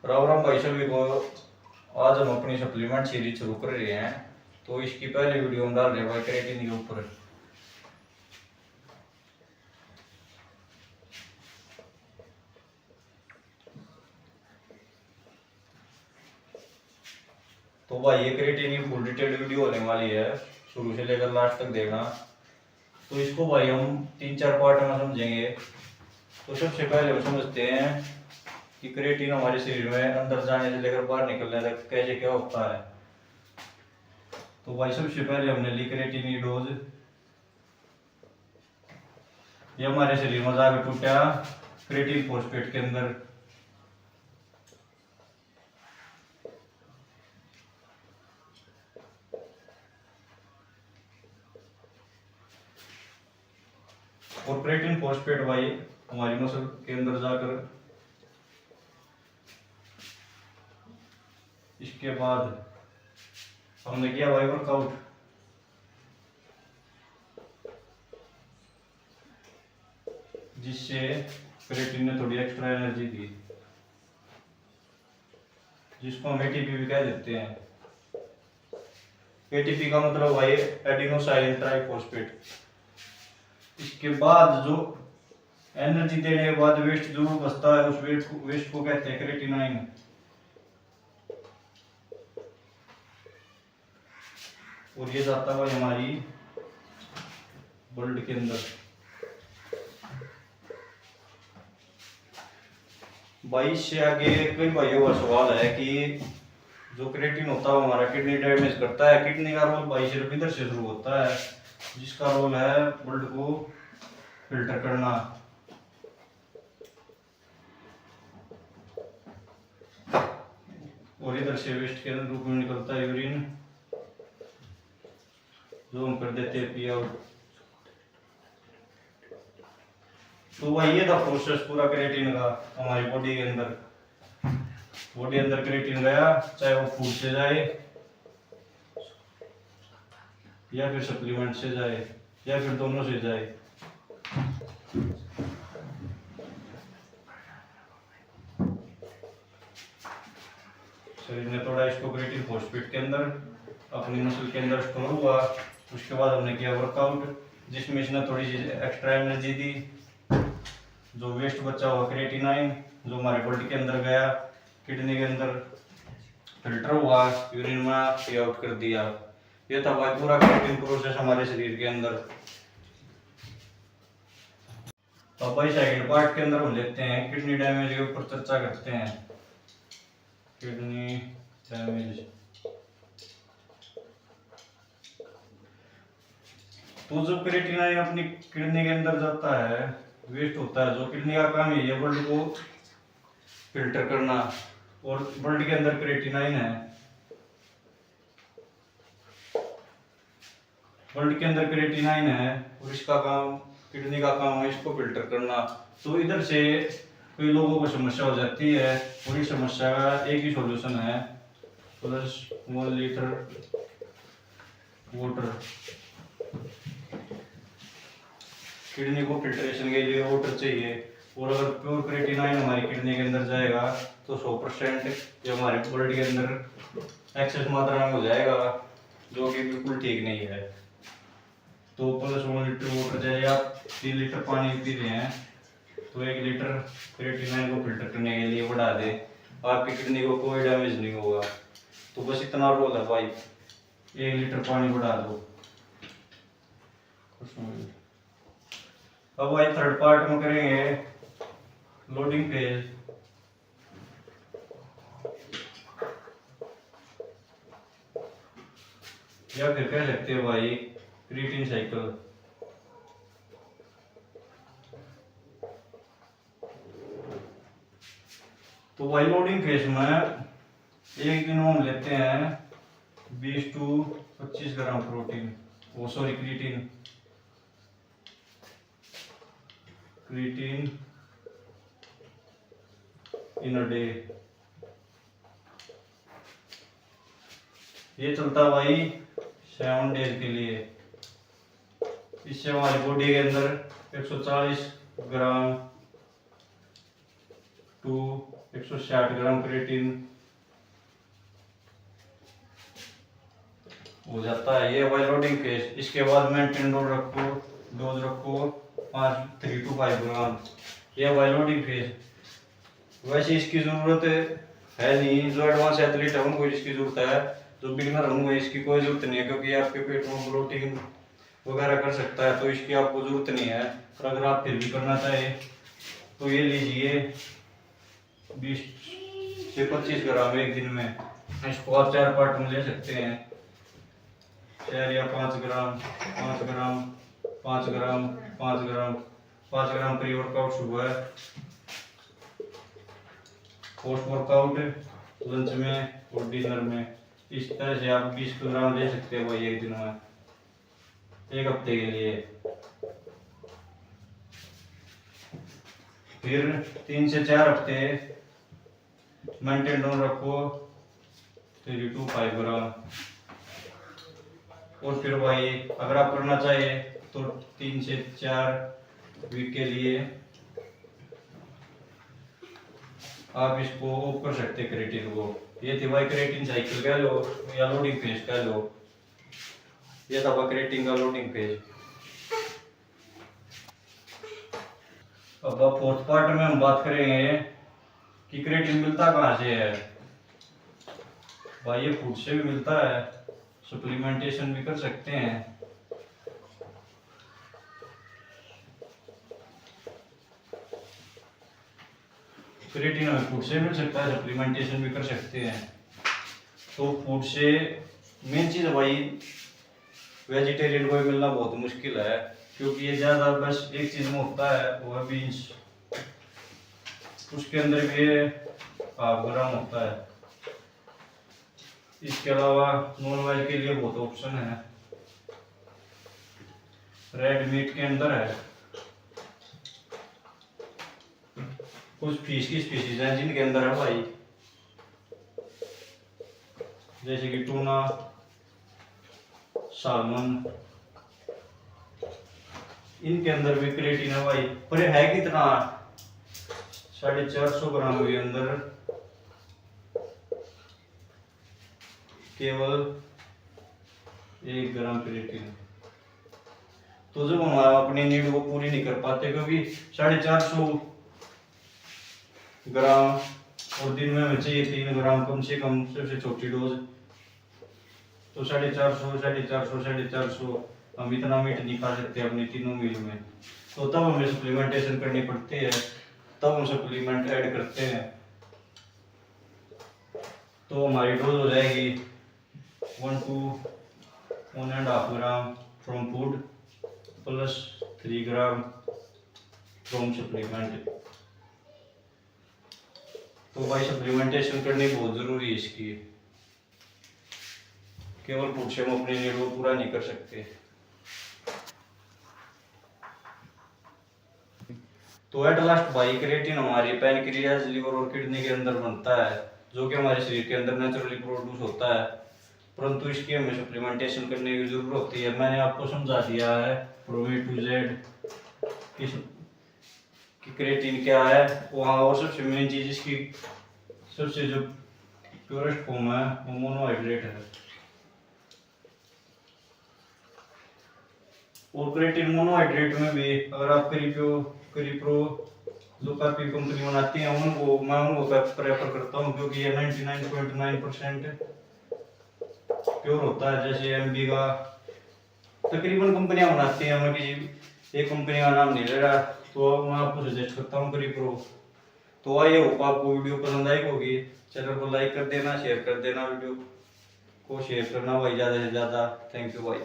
राम राम भाई सभी को। आज हम अपनी सप्लीमेंट सीरीज शुरू कर रहे हैं। तो इसकी पहले वीडियो हम डाल रहे हैं भाई क्रेटिन के ऊपर। तो भाई ये क्रेटिन की फुल डिटेल्ड वीडियो होने वाली है, शुरू से लेकर लास्ट तक देखना। तो इसको भाई हम 3-4 पार्ट में समझेंगे। तो सबसे पहले हम समझते हैं कि क्रेटिन हमारे शरीर में अंदर जाने से लेकर बाहर निकलने तक कैसे क्या होता है। तो भाई सबसे पहले हमने ली क्रेटिन की डोज। ये हमारे शरीर में जाकर टूटा क्रेटिन फॉस्फेट के अंदर। और क्रेटिन फॉस्फेट भाई हमारी मसल के अंदर जाकर इसके बाद हमने किया भाई वर्कआउट। जिससे क्रेटिन ने थोड़ी एक्स्ट्रा एनर्जी दी, जिसको हम एटीपी भी कह देते हैं। एटीपी का मतलब भाई एडिनोसाइन ट्राइफॉस्फेट। इसके बाद जो एनर्जी देने के बाद वेस्ट जो बचता है उस वेस्ट को कहते हैं क्रेटिनाइन। और ये जाता है हमारी ब्लड के अंदर। भाई से आगे कई भाइयों का सवाल है कि जो क्रेटिन होता है हमारा किडनी डैमेज करता है। किडनी का रोल भाई सिर्फ इधर से शुरू होता है, जिसका रोल है ब्लड को फिल्टर करना। और इधर से वेस्ट के रूप में निकलता है यूरिन, जो हम कर देते हैं पी आउट। तो भाई ये था प्रोसेस पूरा क्रेटिन का हमारी बॉडी के अंदर। बॉडी अंदर क्रेटिन गया, चाहे वो फूड से जाए या फिर सप्लीमेंट से जाए या फिर दोनों से जाए। शरीर ने थोड़ा इसको क्रेटिन फॉस्फेट के अंदर अपनी मसल के अंदर स्टोर हुआ। उसके बाद हमने किया वर्कआउट, जिसमें इसने थोड़ी सी एक्स्ट्रा एनर्जी दी। जो वेस्ट बचा हुआ क्रेटिनाइन जो हमारे बॉडी के अंदर गया, किडनी के अंदर फिल्टर हुआ, यूरिन में पी आउट कर दिया। ये था भाई पूरा क्रेटिन प्रोसेस हमारे शरीर के अंदर। तो भाई सेकंड पार्ट के अंदर हम लेते हैं किडनी डैमेज के ऊपर चर्चा करते हैं। Kidney damage. तो जो क्रेटिनाइन अपनी किडनी के अंदर जाता है, वेस्ट होता है, जो किडनी का काम है ये ब्लड को फिल्टर करना। और ब्लड के अंदर क्रेटिनाइन है, ब्लड के अंदर क्रेटिनाइन है और इसका काम, किडनी का काम है इसको फिल्टर करना। तो इधर से कई लोगों को समस्या हो जाती है और इस समस्या का एक ही सॉल्यूशन है, प्लस 1 लीटर वाटर। किडनी को फिल्ट्रेशन के लिए वाटर चाहिए। और अगर प्योर क्रेटिनाइन हमारी किडनी के अंदर जाएगा तो 100% जो हमारे ब्लड के अंदर एक्सेस मात्रा में हो जाएगा, जो कि बिल्कुल ठीक नहीं है। तो प्लस 1 लीटर वाटर, जैसे आप 3 लीटर पानी पी रहे हैं तो 1 लीटर क्रेटिनाइन को फिल्टर करने के लिए बढ़ा दे, आपकी किडनी को कोई डैमेज नहीं होगा। तो बस इतना रोल है भाई, 1 लीटर पानी बढ़ा दो। अब भाई थर्ड पार्ट में करेंगे लोडिंग फेज। या फिर कह सकते हैं भाई क्रेटिन साइकिल। तो भाई लोडिंग फेज में एक दिन हम लेते हैं 20 to 25 ग्राम प्रोटीन, वो sorry creatine in a day. ये चलता है भाई 7 डेज के लिए। इससे हमारी बॉडी के अंदर 140 ग्राम टू 160 ग्राम क्रिएटिन हो जाता है। ये भाई लोडिंग फेज। इसके बाद मेंटेन डोज रखो 3 to 5 ग्राम। ये भाई लोडिंग फेज। वैसे इसकी जरूरत है नहीं, जो एडवांस एथलीट है उनको इसकी जरूरत है, जो बिगिनर है उनको इसकी कोई जरूरत नहीं है, क्योंकि आपके पेट में प्रोटीन वगैरह कर सकता है, तो इसकी आपको जरूरत नहीं है। पर अगर आप फिर भी करना चाहे तो ये लीजिए 20 से 25 ग्राम एक दिन में। इसको आप 4 पार्ट में ले सकते हैं, 4 या 5 ग्राम 5 ग्राम 5 ग्राम 5 ग्राम 5 ग्राम प्री वर्कआउट सुबह, पोस्ट वर्कआउट लंच में और डिनर में। इस तरह से आप 20 ग्राम ले सकते हैं भाई एक दिन में, एक हफ्ते के लिए। फिर 3 से 4 हफ्ते मेंटेन डाउन रखो 3 to 5 ग्राम। और फिर भाई अगर आप करना चाहे तो 3 से 4 वीक के लिए आप इसको ऑफ कर सकते हैं क्रिएटिन को। ये थी भाई क्रिएटिन साइकिल कह लो या लोडिंग फेज कह लो। ये था क्रिएटिन का लोडिंग फेज। अब फोर्थ पार्ट में हम बात करेंगे कि क्रिएटिन मिलता कहाँ से है। भाई ये फूड से भी मिलता है, सप्लीमेंटेशन भी कर सकते हैं। क्रिएटिन हमें फूड से मिल सकता है, सप्लीमेंटेशन भी कर सकते हैं। तो फूड से मेन चीज भाई वेजिटेरियन को मिलना बहुत मुश्किल है, क्योंकि ये ज़्यादा बस एक चीज़ में होता है, वो है बीन्स। उसके अंदर भी ये 1/2 ग्राम होता है। इसके अलावा नॉन वेज के लिए बहुत ऑप्शन है। रेड मीट के अंदर है, कुछ फिश की स्पीशीज हैं जिनके अंदर है भाई, जैसे कि टूना, सालमन, इनके अंदर भी क्रिएटिन है भाई। पर ये है कितना, 450 ग्राम के अंदर केवल 1 ग्राम क्रिएटिन। तो जब हम अपनी नीड को पूरी नहीं कर पाते, क्योंकि 450 ग्राम और दिन में हमें चाहिए 3 ग्राम कम से कम, सबसे छोटी डोज। तो 450 हम इतना मीट नहीं खा सकते अपनी तीनों मील में। तो तब हमें सप्लीमेंटेशन करनी पड़ती है, तब हम सप्लीमेंट ऐड करते हैं। तो हमारी डोज हो जाएगी 1 to 1.5 gram from food plus 3 gram from supplement. तो भाई सप्लीमेंटेशन करनी बहुत जरूरी है इसकी। केवल फूड से हम अपनी नीड को पूरा नहीं कर सकते। तो एट लास्ट भाई क्रिएटिन हमारी पैनक्रियाज, लिवर और किडनी के अंदर बनता है, जो कि हमारे शरीर के अंदर नेचुरली प्रोड्यूस होता है, परंतु इसकी हमें सप्लीमेंटेशन करने की जरूरत होती है। मैंने आपको समझा दिया है फ्रॉम A to Z कि क्रिएटिन क्या है वहाँ। और सबसे मेन चीज इसकी सबसे जो प्योरेस्ट फॉर्म है वो मोनोहाइड्रेट है। और क्रिएटिन मोनोहाइड्रेट में भी अगर आप करीप्रो जो काफी कंपनी बनाती है मैं उनको प्रेफर करता हूँ, क्योंकि ये 99.9% प्योर होता है। जैसे एमबी का तकरीबन कंपनियां बनाती हैं, मैं किसी एक कंपनी का नाम नहीं ले रहा, तो मैं आपको सजेस्ट करता हूँ करीप्रो। तो आइए होप आपको वीडियो पसंद आई होगी। चैनल को लाइक कर देना, शेयर कर देना, वीडियो को शेयर करना भाई ज़्यादा से ज़्यादा। थैंक यू भाई।